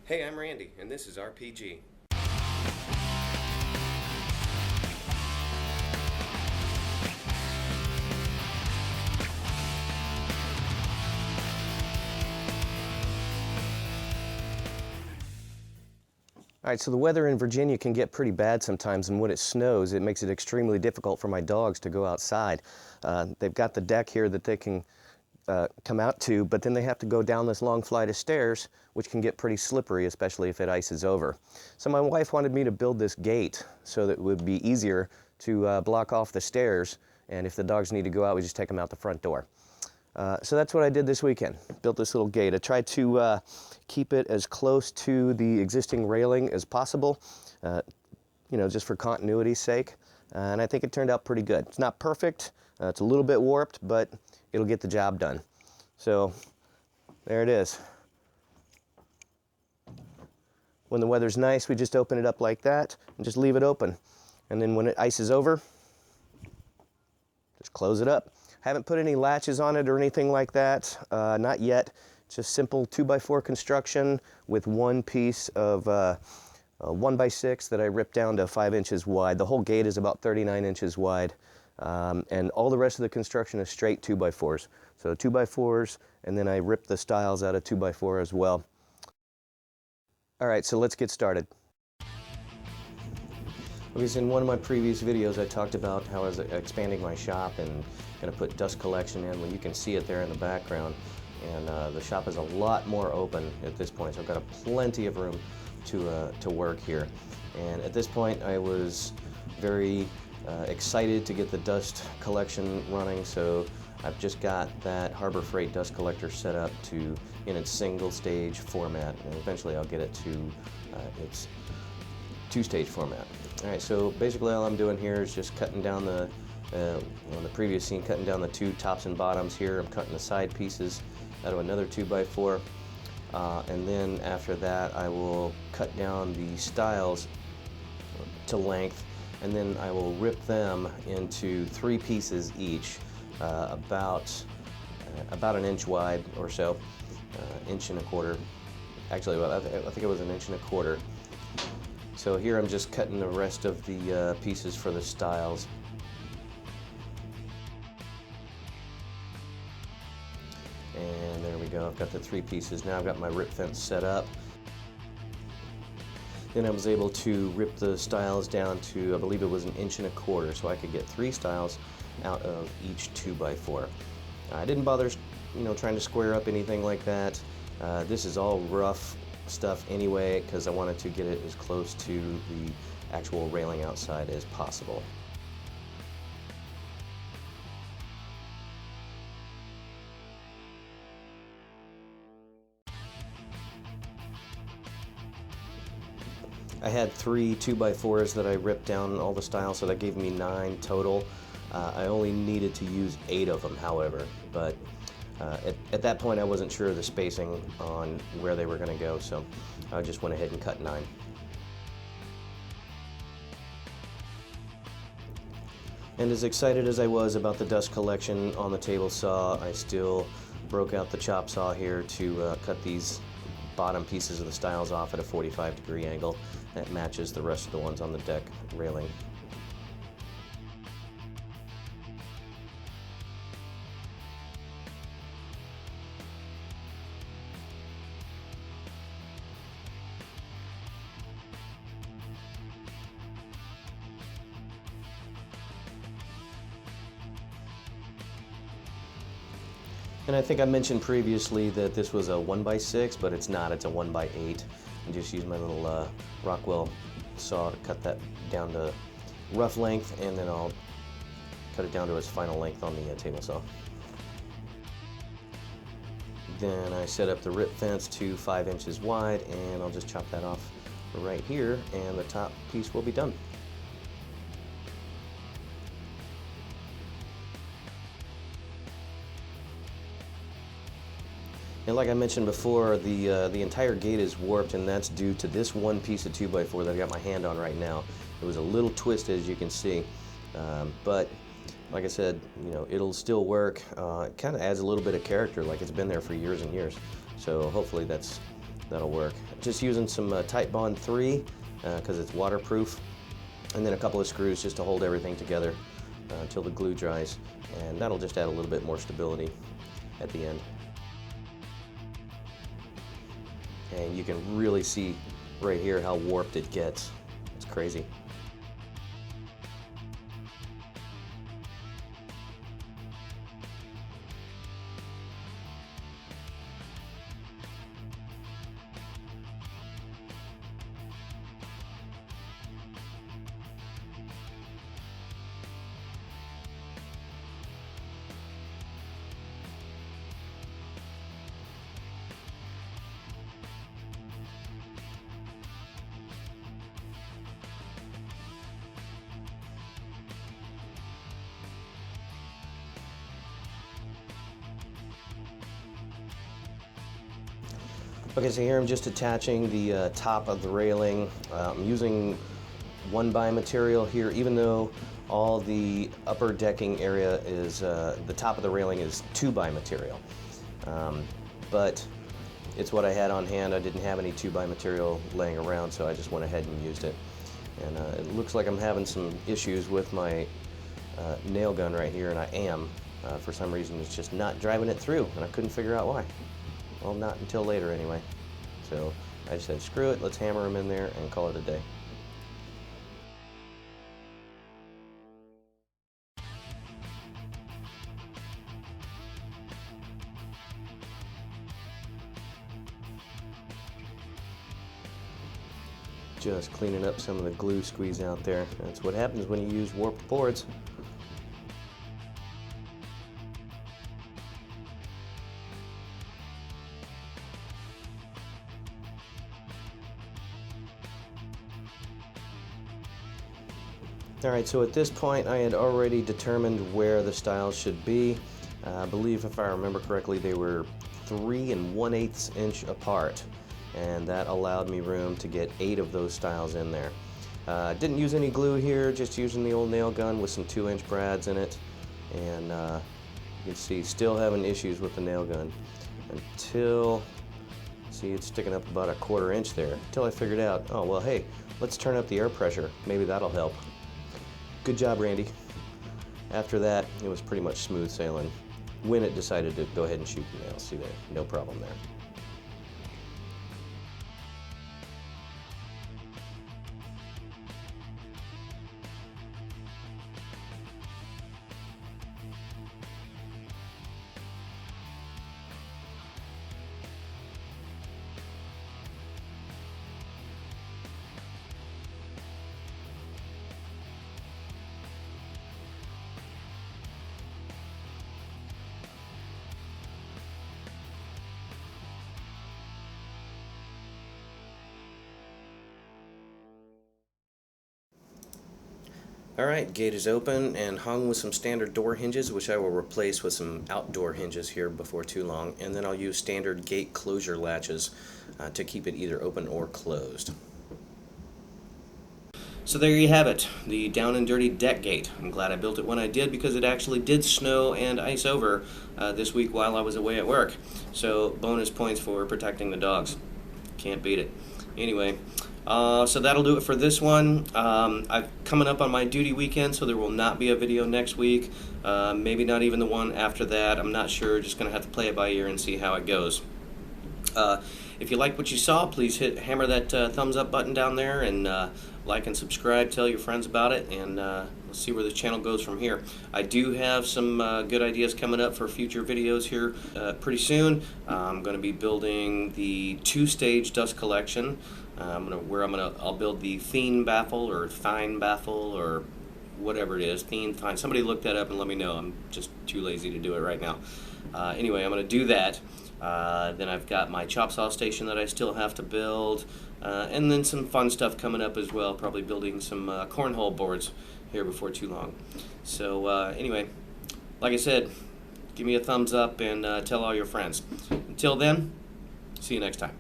Hey, I'm Randy, and this is RPG. All right, so the weather in Virginia can get pretty bad sometimes, and when it snows, it makes it extremely difficult for my dogs to go outside. They've got the deck here that they can come out to, but then they have to go down this long flight of stairs, which can get pretty slippery, especially if it ices over. So my wife wanted me to build this gate so that it would be easier to block off the stairs, and if the dogs need to go out, we just take them out the front door. So that's what I did this weekend, built this little gate. I tried to keep it as close to the existing railing as possible, just for continuity's sake, and I think it turned out pretty good. It's not perfect, it's a little bit warped, but it'll get the job done. So there it is. When the weather's nice, we just open it up like that and just leave it open. And then when it ices over, just close it up. Haven't put any latches on it or anything like that, not yet. Just simple 2x4 construction with one piece of 1x6 that I ripped down to 5 inches wide. The whole gate is about 39 inches wide, and all the rest of the construction is straight 2x4s. So 2x4s, and then I ripped the stiles out of 2x4 as well. All right, so let's get started. Because in one of my previous videos I talked about how I was expanding my shop and going to put dust collection in. Well, you can see it there in the background, and the shop is a lot more open at this point, so I've got plenty of room to work here. And at this point I was very excited to get the dust collection running, so I've just got that Harbor Freight dust collector set up in its single stage format, and eventually I'll get it to its two-stage format. All right, so basically all I'm doing here is just cutting down on the previous scene, cutting down the two tops and bottoms here. I'm cutting the side pieces out of another 2x4, and then after that I will cut down the stiles to length, and then I will rip them into 3 pieces each, about an inch wide or so, inch and a quarter. Actually, well, I think it was an inch and a quarter. So here I'm just cutting the rest of the pieces for the stiles. And there we go, I've got the 3 pieces. Now I've got my rip fence set up. Then I was able to rip the stiles down to, I believe it was an inch and a quarter, so I could get 3 stiles out of each 2x4. I didn't bother, trying to square up anything like that. This is all rough stuff anyway, because I wanted to get it as close to the actual railing outside as possible. I had 3 2x4s that I ripped down all the stiles, so that gave me 9 total. I only needed to use 8 of them, however, but at that point I wasn't sure of the spacing on where they were going to go, so I just went ahead and cut 9. And as excited as I was about the dust collection on the table saw, I still broke out the chop saw here to cut these bottom pieces of the stiles off at a 45-degree angle that matches the rest of the ones on the deck railing. And I think I mentioned previously that this was a 1x6, but it's not, it's a 1x8. I just used my little Rockwell saw to cut that down to rough length, and then I'll cut it down to its final length on the table saw. Then I set up the rip fence to 5 inches wide, and I'll just chop that off right here, and the top piece will be done. And like I mentioned before, the entire gate is warped, and that's due to this one piece of 2x4 that I've got my hand on right now. It was a little twisted, as you can see, but like I said, it'll still work. It kind of adds a little bit of character, like it's been there for years and years. So hopefully that's that'll work. Just using some Tight Bond 3 because it's waterproof, and then a couple of screws just to hold everything together until the glue dries, and that'll just add a little bit more stability at the end. And you can really see right here how warped it gets. It's crazy. Okay, so here I'm just attaching the top of the railing. I'm using 1x material here, even though all the upper decking area is, the top of the railing is 2x material. But it's what I had on hand. I didn't have any 2x material laying around, so I just went ahead and used it. And it looks like I'm having some issues with my nail gun right here, and I am. For some reason, it's just not driving it through, and I couldn't figure out why. Well, not until later anyway. So I just said, screw it, let's hammer them in there and call it a day. Just cleaning up some of the glue squeeze out there. That's what happens when you use warped boards. Alright, so at this point I had already determined where the stiles should be. I believe, if I remember correctly, they were 3 1/8 inch apart, and that allowed me room to get 8 of those stiles in there. Didn't use any glue here, just using the old nail gun with some 2-inch brads in it, and you can see still having issues with the nail gun until, see, it's sticking up about a 1/4 inch there, until I figured out, oh well, hey, let's turn up the air pressure, maybe that'll help. Good job, Randy. After that, it was pretty much smooth sailing when it decided to go ahead and shoot the nails. See there, no problem there. Alright, gate is open and hung with some standard door hinges, which I will replace with some outdoor hinges here before too long, and then I'll use standard gate closure latches to keep it either open or closed. So there you have it, the down and dirty deck gate. I'm glad I built it when I did, because it actually did snow and ice over this week while I was away at work. So bonus points for protecting the dogs. Can't beat it. Anyway, so that'll do it for this one. I'm coming up on my duty weekend, so there will not be a video next week. Maybe not even the one after that. I'm not sure. Just going to have to play it by ear and see how it goes. If you like what you saw, please hammer that thumbs up button down there, and like and subscribe. Tell your friends about it, and let's see where this channel goes from here. I do have some good ideas coming up for future videos here pretty soon. I'm going to be building the 2-stage dust collection. I'll build the Thien baffle or Thine baffle or whatever it is. Thine. Somebody look that up and let me know. I'm just too lazy to do it right now. Anyway, I'm going to do that. Then I've got my chop saw station that I still have to build, and then some fun stuff coming up as well. Probably building some cornhole boards here before too long. So anyway, like I said, give me a thumbs up and tell all your friends. Until then, see you next time.